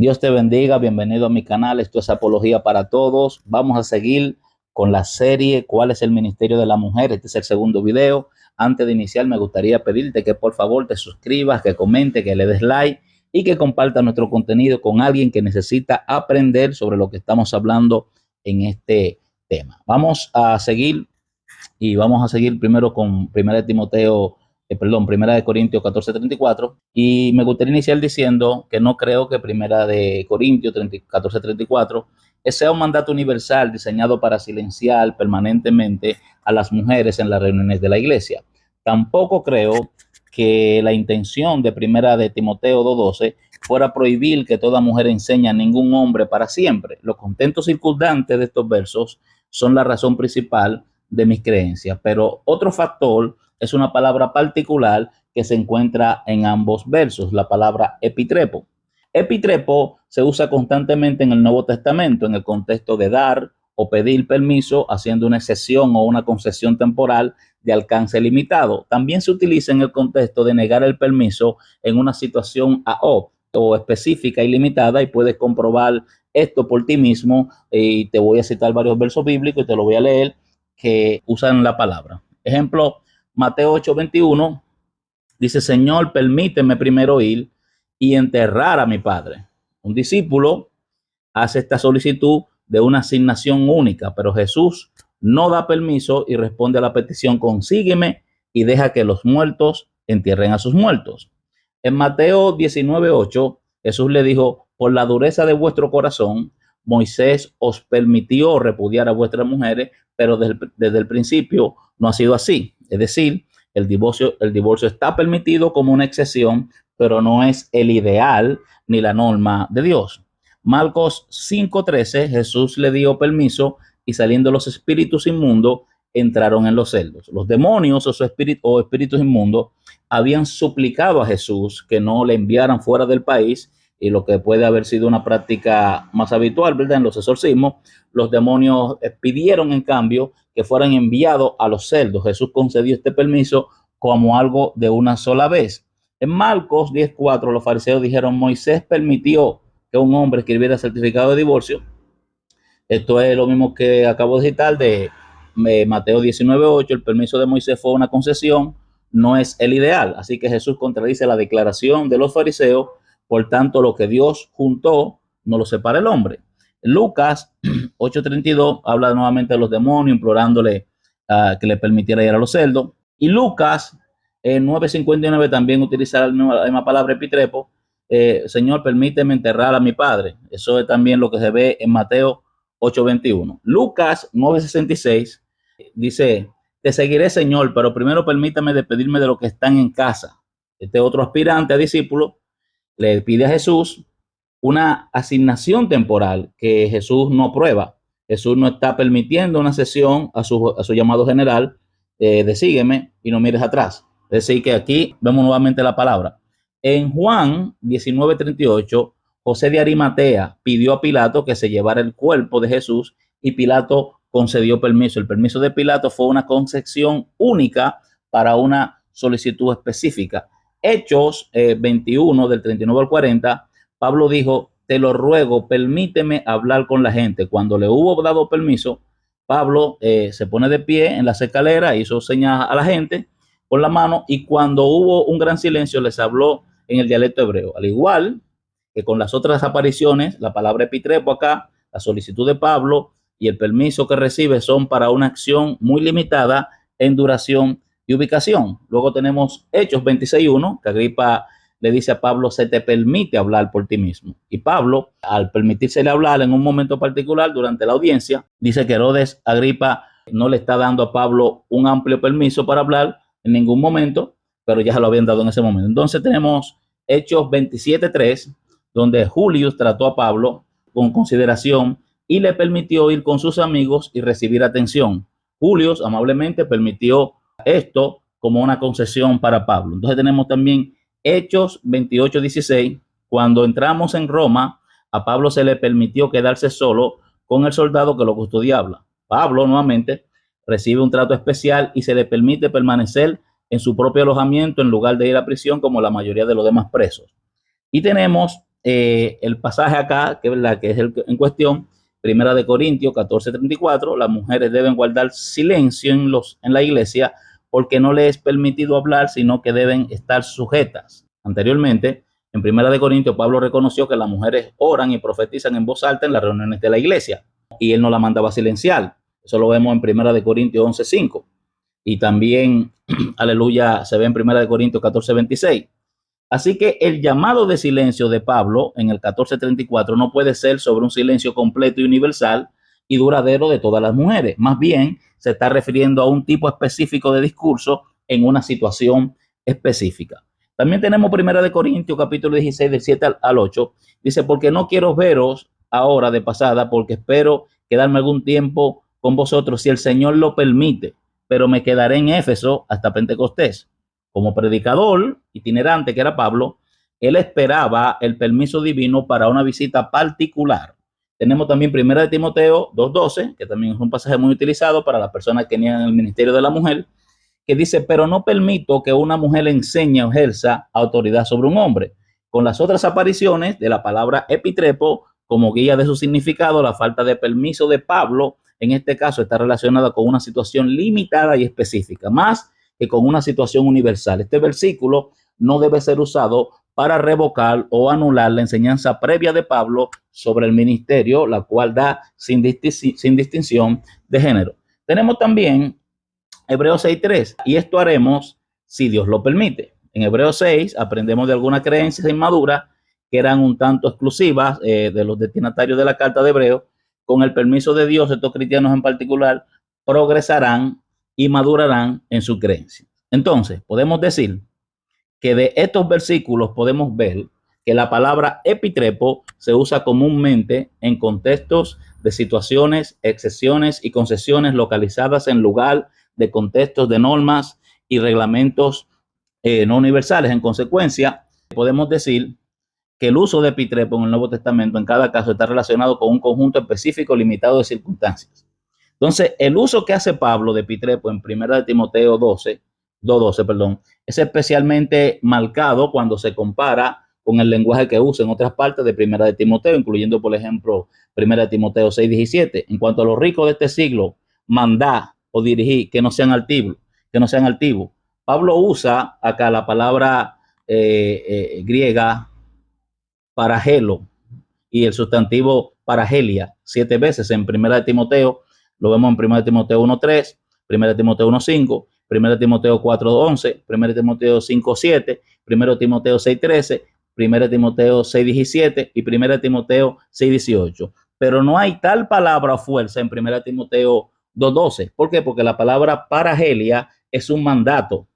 Dios te bendiga, bienvenido a mi canal, esto es Apología para Todos. Vamos a seguir con la serie ¿Cuál es el ministerio de la mujer? Este es el segundo video. Antes de iniciar me gustaría pedirte que por favor te suscribas, que comente, que le des like y que compartas nuestro contenido con alguien que necesita aprender sobre lo que estamos hablando en este tema. Vamos a seguir y vamos a seguir primero con Primera de Corintios 14:34. Y me gustaría iniciar diciendo que no creo que Primera de Corintios 14:34 sea un mandato universal diseñado para silenciar permanentemente a las mujeres en las reuniones de la iglesia. Tampoco creo que la intención de Primera de Timoteo 2:12 fuera prohibir que toda mujer enseñe a ningún hombre para siempre. Los contentos circundantes de estos versos son la razón principal de mis creencias, pero otro factor es una palabra particular que se encuentra en ambos versos, la palabra epitrepo. Epitrepo se usa constantemente en el Nuevo Testamento en el contexto de dar o pedir permiso, haciendo una excepción o una concesión temporal de alcance limitado. También se utiliza en el contexto de negar el permiso en una situación o específica y limitada, y puedes comprobar esto por ti mismo, y te voy a citar varios versos bíblicos y te lo voy a leer que usan la palabra. Ejemplo, Mateo 8:21 dice: Señor, permíteme primero ir y enterrar a mi padre. Un discípulo hace esta solicitud de una asignación única, pero Jesús no da permiso y responde a la petición con sígueme y deja que los muertos entierren a sus muertos. En Mateo 19:8, Jesús le dijo: por la dureza de vuestro corazón, Moisés os permitió repudiar a vuestras mujeres, pero desde el principio no ha sido así. Es decir, el divorcio está permitido como una excepción, pero no es el ideal ni la norma de Dios. Marcos 5:13, Jesús le dio permiso y saliendo los espíritus inmundos entraron en los cerdos. Los demonios o espíritus inmundos habían suplicado a Jesús que no le enviaran fuera del país, y lo que puede haber sido una práctica más habitual, ¿verdad? En los exorcismos, los demonios pidieron en cambio que fueran enviados a los cerdos. Jesús concedió este permiso como algo de una sola vez. En Marcos 10:4, los fariseos dijeron: Moisés permitió que un hombre escribiera certificado de divorcio. Esto es lo mismo que acabo de citar de Mateo 19:8. El permiso de Moisés fue una concesión, no es el ideal. Así que Jesús contradice la declaración de los fariseos. Por tanto, lo que Dios juntó, no lo separa el hombre. Lucas 8:32 habla nuevamente de los demonios, implorándole que le permitiera ir a los cerdos. Y Lucas 9:59 también utiliza la misma palabra epitrepo. Señor, permíteme enterrar a mi padre. Eso es también lo que se ve en Mateo 8:21. Lucas 9:66 dice: te seguiré, Señor, pero primero permítame despedirme de los que están en casa. Este otro aspirante a discípulo le pide a Jesús una asignación temporal que Jesús no aprueba. Jesús no está permitiendo una sesión a su llamado general de sígueme y no mires atrás. Es decir, que aquí vemos nuevamente la palabra. En Juan 19:38, José de Arimatea pidió a Pilato que se llevara el cuerpo de Jesús y Pilato concedió permiso. El permiso de Pilato fue una concesión única para una solicitud específica. Hechos 21, del 39 al 40, Pablo dijo: te lo ruego, permíteme hablar con la gente. Cuando le hubo dado permiso, Pablo se pone de pie en la escalera, hizo señas a la gente con la mano, y cuando hubo un gran silencio les habló en el dialecto hebreo. Al igual que con las otras apariciones, la palabra epitrepo acá, la solicitud de Pablo y el permiso que recibe son para una acción muy limitada en duración y ubicación. Luego tenemos Hechos 26:1, que Agripa le dice a Pablo: se te permite hablar por ti mismo. Y Pablo, al permitírsele hablar en un momento particular durante la audiencia, dice que Herodes Agripa no le está dando a Pablo un amplio permiso para hablar en ningún momento, pero ya se lo habían dado en ese momento. Entonces tenemos Hechos 27:3, donde Julius trató a Pablo con consideración y le permitió ir con sus amigos y recibir atención. Julius amablemente permitió esto como una concesión para Pablo. Entonces tenemos también Hechos 28:16, cuando entramos en Roma, a Pablo se le permitió quedarse solo con el soldado que lo custodiaba. Pablo nuevamente recibe un trato especial y se le permite permanecer en su propio alojamiento en lugar de ir a prisión como la mayoría de los demás presos. Y tenemos el pasaje acá, que es el en cuestión, Primera de Corintios 14:34, las mujeres deben guardar silencio en la iglesia porque no les es permitido hablar, sino que deben estar sujetas. Anteriormente, en Primera de Corintios, Pablo reconoció que las mujeres oran y profetizan en voz alta en las reuniones de la iglesia y él no la mandaba a silenciar. Eso lo vemos en Primera de Corintios 11:5 y también, aleluya, se ve en Primera de Corintios 14:26. Así que el llamado de silencio de Pablo en el 14:34 no puede ser sobre un silencio completo y universal y duradero de todas las mujeres. Más bien, se está refiriendo a un tipo específico de discurso en una situación específica. También tenemos Primera de Corintios, capítulo 16, del 7 al 8. Dice, porque no quiero veros ahora de pasada, porque espero quedarme algún tiempo con vosotros si el Señor lo permite, pero me quedaré en Éfeso hasta Pentecostés. Como predicador itinerante que era Pablo, él esperaba el permiso divino para una visita particular. Tenemos también Primera de Timoteo 2:12, que también es un pasaje muy utilizado para las personas que niegan el ministerio de la mujer, que dice, pero no permito que una mujer enseñe o ejerza autoridad sobre un hombre. Con las otras apariciones de la palabra epitrepo como guía de su significado, la falta de permiso de Pablo, en este caso, está relacionada con una situación limitada y específica, más que con una situación universal. Este versículo no debe ser usado para revocar o anular la enseñanza previa de Pablo sobre el ministerio, la cual da sin distinción de género. Tenemos también Hebreos 6:3, y esto haremos si Dios lo permite. En Hebreos 6 aprendemos de algunas creencias inmaduras que eran un tanto exclusivas de los destinatarios de la carta de Hebreos. Con el permiso de Dios, estos cristianos en particular progresarán y madurarán en su creencia. Entonces, podemos decir que de estos versículos podemos ver que la palabra epitrepo se usa comúnmente en contextos de situaciones, excepciones y concesiones localizadas en lugar de contextos de normas y reglamentos no universales. En consecuencia, podemos decir que el uso de epitrepo en el Nuevo Testamento en cada caso está relacionado con un conjunto específico limitado de circunstancias. Entonces, el uso que hace Pablo de epitrepo en 1 de Timoteo 2:12, es especialmente marcado cuando se compara con el lenguaje que usa en otras partes de 1 de Timoteo, incluyendo, por ejemplo, 1 de Timoteo 6:17. En cuanto a los ricos de este siglo, mandá o dirigir que no sean altivos. Pablo usa acá la palabra griega paragelo y el sustantivo paragelia 7 veces en 1 de Timoteo. Lo vemos en 1 de Timoteo 1:3, 1 de Timoteo 1:5, 1 de Timoteo 4:11, 1 de Timoteo 5:7, 1 de Timoteo 6:13, 1 de Timoteo 6:17 y 1 de Timoteo 6:18. Pero no hay tal palabra o fuerza en 1 de Timoteo 2:12. ¿Por qué? Porque la palabra paragelia es un mandato,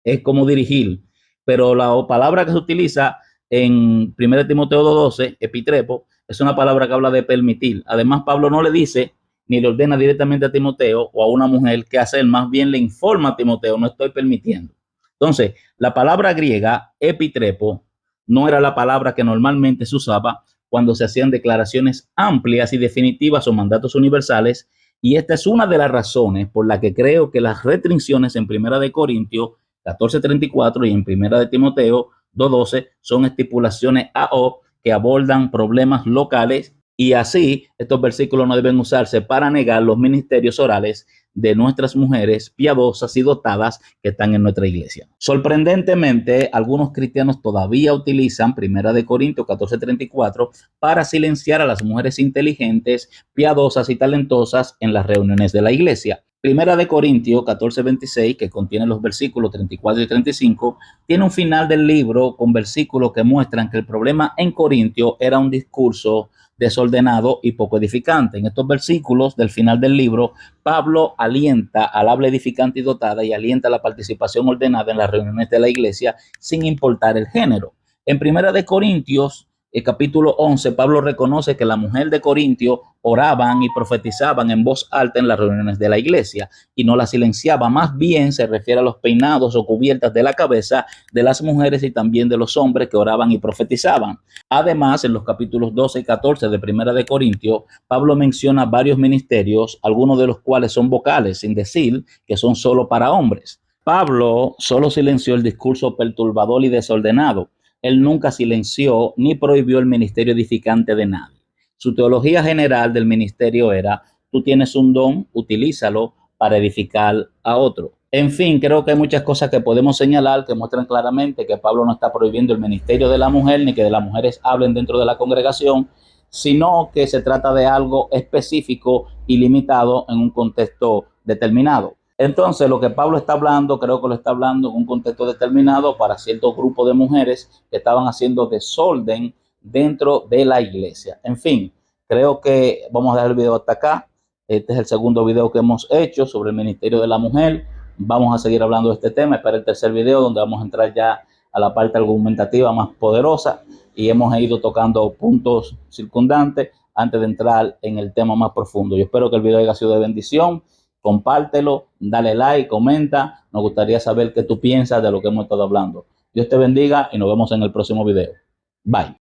es como dirigir, pero la palabra que se utiliza en 1 Timoteo 2:12, epitrepo, es una palabra que habla de permitir. Además, Pablo no le dice ni le ordena directamente a Timoteo o a una mujer qué hacer, más bien le informa a Timoteo, no estoy permitiendo. Entonces, la palabra griega epitrepo no era la palabra que normalmente se usaba cuando se hacían declaraciones amplias y definitivas o mandatos universales, y esta es una de las razones por la que creo que las restricciones en 1 de Corintios 14:34 y en 1 de Timoteo 2:12 son estipulaciones AO que abordan problemas locales, y así estos versículos no deben usarse para negar los ministerios orales de nuestras mujeres piadosas y dotadas que están en nuestra iglesia. Sorprendentemente, algunos cristianos todavía utilizan 1 de Corintios 14:34 para silenciar a las mujeres inteligentes, piadosas y talentosas en las reuniones de la iglesia. 1 de Corintios 14:26, que contiene los versículos 34 y 35, tiene un final del libro con versículos que muestran que el problema en Corintio era un discurso desordenado y poco edificante. En estos versículos del final del libro, Pablo alienta al habla edificante y dotada y alienta la participación ordenada en las reuniones de la iglesia sin importar el género. En 1 de Corintios, el capítulo 11, Pablo reconoce que la mujer de Corintio oraban y profetizaban en voz alta en las reuniones de la iglesia y no la silenciaba. Más bien se refiere a los peinados o cubiertas de la cabeza de las mujeres y también de los hombres que oraban y profetizaban. Además, en los capítulos 12 y 14 de 1 de Corintios, Pablo menciona varios ministerios, algunos de los cuales son vocales, sin decir que son solo para hombres. Pablo solo silenció el discurso perturbador y desordenado. Él nunca silenció ni prohibió el ministerio edificante de nadie. Su teología general del ministerio era: tú tienes un don, utilízalo para edificar a otro. En fin, creo que hay muchas cosas que podemos señalar que muestran claramente que Pablo no está prohibiendo el ministerio de la mujer ni que de las mujeres hablen dentro de la congregación, sino que se trata de algo específico y limitado en un contexto determinado. Entonces, lo que Pablo está hablando, creo que lo está hablando en un contexto determinado para cierto grupo de mujeres que estaban haciendo desorden dentro de la iglesia. En fin, creo que vamos a dejar el video hasta acá. Este es el segundo video que hemos hecho sobre el ministerio de la mujer. Vamos a seguir hablando de este tema. Espera el tercer video donde vamos a entrar ya a la parte argumentativa más poderosa y hemos ido tocando puntos circundantes antes de entrar en el tema más profundo. Yo espero que el video haya sido de bendición. Compártelo, dale like, comenta. Nos gustaría saber qué tú piensas de lo que hemos estado hablando. Dios te bendiga y nos vemos en el próximo video. Bye.